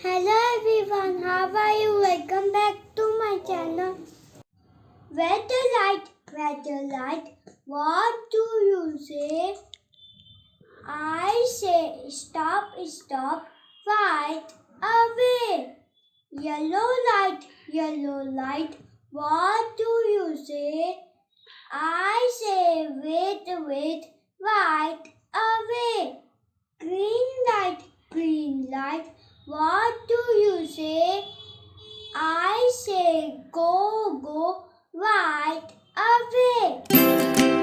Hello everyone, how are you? Welcome back to my channel. Red light, what do you say? I say stop, right away. Yellow light, what do you say? I say wait, right away. Green light, what do you say? I say go right away.